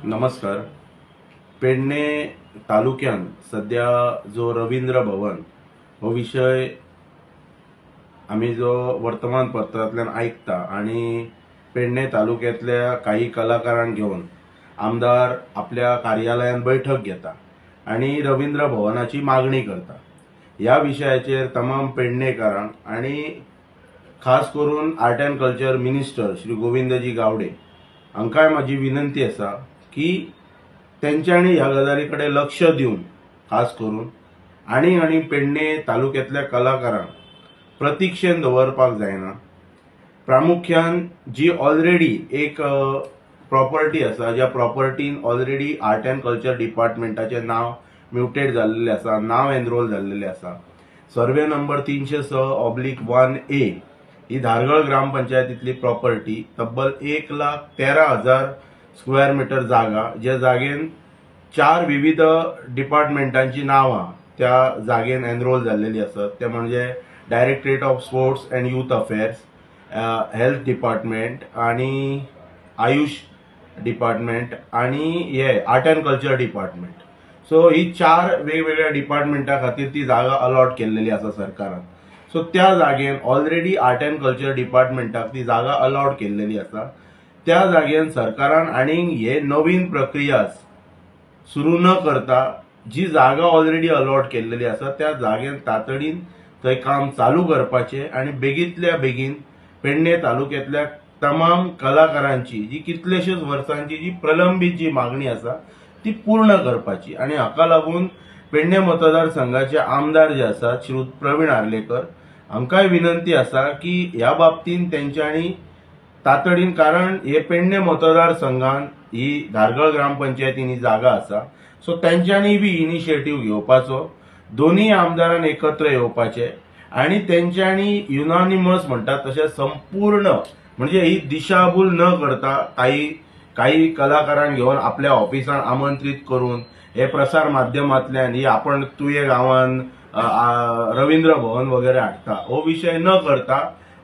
नमस्कार. पेडणे तालुक्यात सध्या जो रवींद्र भवन हो विषय आम्ही जो वर्तमानपत्रांतल्यान ऐकता आणि पेडणे तालुक्यातल्या काही कलाकारांक घेऊन आमदार आपल्या कार्यालयात बैठक घेता आणि रवींद्र भवनाची मागणी करता. या विषयाचेर तमाम पेडणेकारांक आणि खास करून art and culture minister Shri Govindji Gawade हांकांय माझी विनंती आसा की तेंच्यांनी ह्या गजाली कडेन लक्ष दिवन खास करून आणि पेडणे तालुक्यातल्या कलाकारांक प्रतीक्षेन दवरपाक जायना. प्रामुख्यान जी ऑलरेडी एक प्रॉपर्टी आसा, ज्या प्रॉपर्टीन ऑलरेडी आर्ट अँड कल्चर डिपार्टमेंटाचें नाव म्युटेड जाल्लेलें आसा, नाव एनरोल जाल्लेलें आसा. सर्वे नंबर 306/1A ही धारगळ ग्रामपंचायतीतली प्रॉपर्टी तब्बल 1,13,000 स्क्वेअर मीटर जागा, ज्या जागेन 4 विविध डिपार्टमेंटांची नावां त्या जागेन एनरोल जाल्लेली आसात. ते म्हणजे directorate of sports and youth affairs, health department आणि आयुष डिपार्टमेंट आणि हे art and culture department. So ही 4 वेगवेगळ्या डिपार्टमेंटा खातीर ती जागा अलॉट केल्लेली आसा सरकारान. सो त्या जागेन ऑलरेडी आर्ट अँड कल्चर डिपार्टमेंटाक ती जागा अलॉट केल्लेली आसा. त्या जागेन सरकारान आनीक हे नवीन प्रक्रिया सुरू न करता जी जागा ऑलरेडी अलॉट केल्लेली आसा त्या जागेन तातडीन थंय काम चालू करपाचें आणि बेगींतल्या बेगीन पेडणे तालुक्यातल्या तमाम कलाकारांची जी कितलेशेच वर्सांची जी प्रलंबीत जी मागणी आसा ती पूर्ण करपाची. आणि हाका लागून पेडणे मतदारसंघाचे आमदार जे आसात श्री प्रवीण आर्लेकर हांकांय विनंती आसा की ह्या बाबतीन तेंच्यांनी तातडीन, कारण हे पेडणे मतदारसंघान ही धारगळ ग्रामपंचायतीन ही जागा आसा, सो तेंच्यांनी बी इनिशिएटीव घेवपाचो, दोन्ही आमदारान एकत्र येवपाचे आणि तेंच्यांनी युनानिमस म्हणटात तशें संपूर्ण म्हणजे ही दिशाभूल न करता काही कलाकारांक घेवन आपल्या ऑफिसान आमंत्रित करून हे प्रसार माध्यमांतल्यान ही आपण तुये गांवान रवींद्र भवन वगैरे हाडटा हो विषय न करता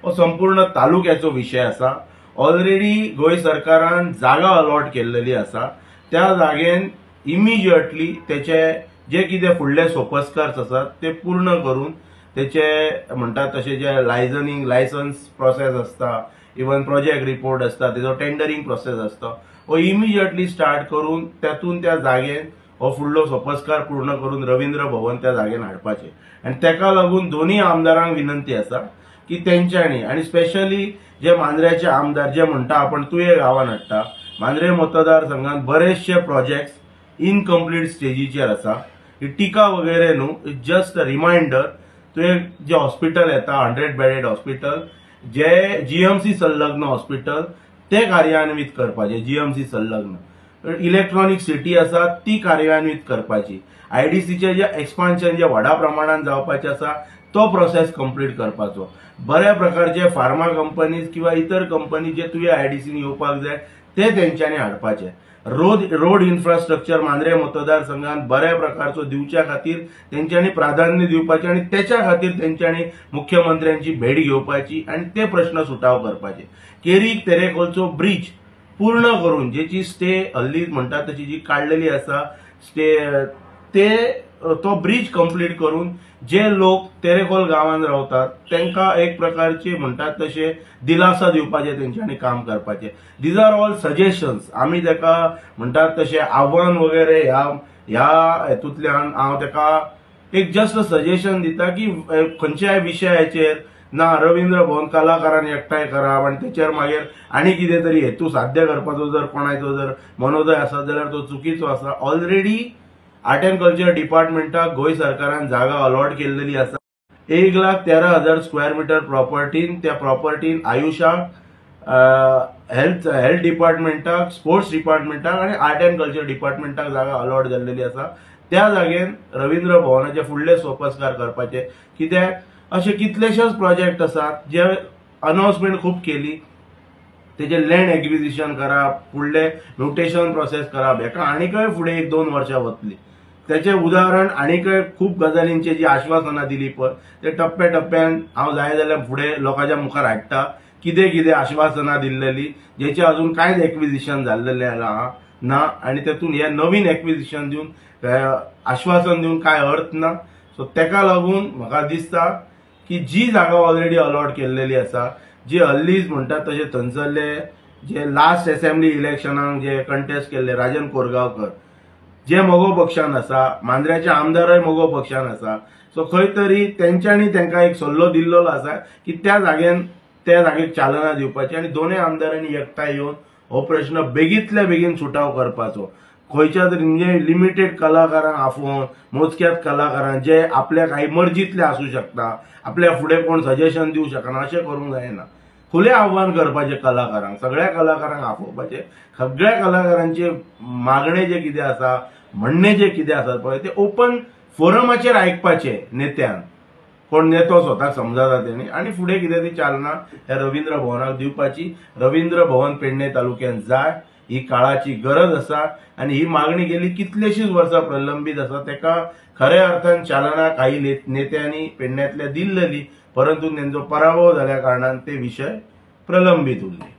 हो संपूर्ण तालुक्याचो विषय आसा. ऑलरेडी गोंय सरकारान जागा अलॉट केल्लेली आसा. त्या जागेन इमिजिएटली तेचे जे कितें फुडले सोपस्कार आसात ते पूर्ण करून तेचे म्हणटात तशें जे लायसन्स प्रोसेस आसता, इवन प्रोजेक्ट रिपोर्ट आसता, तेजो टेंडरिंग प्रोसेस आसता, हो इमिजिएटली स्टार्ट करून तेतून त्या जागेन हो फुडलो सोपस्कार पूर्ण करून रवींद्र भवन त्या जागेन हाडपाचें. आनी तेका लागून दोन्ही आमदारांक विनंती आसा की तेंच्यांनी, आणि स्पेशली जे मांद्र्याचे आमदार जे म्हणटा आपण तुये गांवान हाडटा, मांद्रे मतदारसंघात बरेचशे प्रोजेक्ट्स इनकम्प्लीट स्टेजीचेर आसा. ही टिका वगैरे न्हू, जस्ट अ रिमाइंडर. तुवें जे हॉस्पिटल येता 100 बेडेड हॉस्पिटल, जे जीएमसी संलग्न हॉस्पिटल ते कार्यान्वित करपाचे. जीएमसी संलग्न इलेक्ट्रॉनिक सिटी आसा ती कार्यान्वित करपाची. आयडीसीचे जे एक्सपान्शन जे व्हडा प्रमाणात जावपाचे आसा तो प्रोसेस कंप्लीट करपाचो. बऱ्या प्रकारचे फार्मा कंपनीज किंवा इतर कंपनी जे तुवें आयडीसीन येवपाक जाय ते तेंच्यांनी हाडपाचे. रोड इन्फ्रास्ट्रक्चर मांद्रे मतदारसंघात बऱ्या प्रकारचो दिवच्या खातीर तेंच्यांनी प्राधान्य दिवपाचें आणि त्याच्या खातीर तेंच्यांनी मुख्यमंत्र्यांची भेट घेवपाची आणि ते प्रश्न सुटाव करपाचे. केरीक तेरेखोलचो ब्रिज पूर्ण करून जेची स्टे हल्ली म्हणटा तशी जी काडलेली आसा स्टे, ते तो ब्रिज कंप्लीट करून जे लोक तेरेखोल गांवांत रावतात तांकां एक प्रकारचे म्हणटात तशे दिलासा दिवपाचे तेंच्यांनी काम करपाचे. These are all suggestions. आमी ताका म्हणटात तशे आव्हान वगैरे ह्या हेतूंतल्यान हांव ताका एक जस्ट सजेशन दिता की खंयच्याय विशयाचेर ना रवींद्र भवन कलाकारांनी एकठांय करप आणि तेचेर मागीर आनी कितें तरी हेतू साध्य करपाचो जर कोणाचो जर मनोदय आसा जाल्यार तो चुकीचो आसा. Already art and culture डिपार्टमेंटाक Goa सरकारान जागा अलॉट केल्लेली आसा. 1,13,000 स्क्वेअर मीटर प्रॉपर्टीन, त्या प्रॉपर्टीन आयुषाक, हेल्थ डिपार्टमेंटाक, स्पोर्ट्स डिपार्टमेंटाक आणि आर्ट अँड कल्चर डिपार्टमेंटाक जागा अलॉट जाल्लेली आसा. त्या जागेन रवींद्र भवनाचे फुडले सोपस्कार करपाचे. कित्याक असे कितलेशेच प्रोजेक्ट आसात जे अनाउन्समेंट खूब केली, तेजे लँड एक्विजिशन करप, फुडले म्युटेशन प्रोसेस करप, हेका आनीकय फुडें 1-2 वर्सां वतली. त्याचे उदाहरण आनीकय खूब गजालींचे जी आश्वासनां दिली पळय ते टप्प्याटप्प्यान हांव जाय जाल्यार फुडें लोकांच्या मुखार हाडटा. कितें कितें आश्वासनां दिल्लेली जेचे अजून कांयच एक्विजिशन जाल्लेलें ना. ना आणि तेतून हे नवीन एक्विजिशन दिवन आश्वासन दिवन काय अर्थ ना. सो तेका लागून म्हाका दिसता की जी जागा ऑलरेडी अलॉट केल्लेली आसा, जी हल्लीच म्हणटात तशे थंयसरले जे लास्ट असेंब्ली इलेक्शनाक जे कंटेस्ट केल्ले राजन कोरगांवकर जे मोगो पक्षान आसा, मांद्र्याचे आमदारय मोगो पक्षान आसा. सो खंय तरी तेंच्यांनी तांकां एक सल्लो दिल्लो आसा की त्या जागेक चालना दिवपाची आनी दोनूय आमदारांनी एकठांय येवन हो प्रश्न बेगींतल्या बेगीन सुटाव करपाचो. खंयच्या तरी म्हणजे लिमिटेड कलाकारांक आफोवन मोजक्याच कलाकारांक जे आपल्या काही मर्जीतले आसूं शकता, आपल्या फुडें कोण सजेशन दिवंक शकना अशें करूंक जायना. खुले आव्हान करपाचें कलाकारांक, सगळ्या कलाकारांक आपोवपाचें, सगळ्या कलाकारांचे मागणे जे कितें आसा, म्हणणे जे कितें आसा पळय ते ओपन फोरमाचेर आयकपाचे नेत्यान. कोण नेतो स्वताक समजता तेणी आनी फुडें कितें ती चालना ह्या रवींद्र भवनाक दिवपाची. रवींद्र भवन पेडणे तालुक्यात जाय, ही काळाची गरज आसा आनी ही मागणी गेली कितलेशीच वर्सां प्रलंबीत आसा. तेका खऱ्या अर्थान चालना काही नेत्यांनी पेडण्यातल्या दिल्ली, परंतु तांचो पराभव जाल्या कारणान ते विशय प्रलंबीत उरले.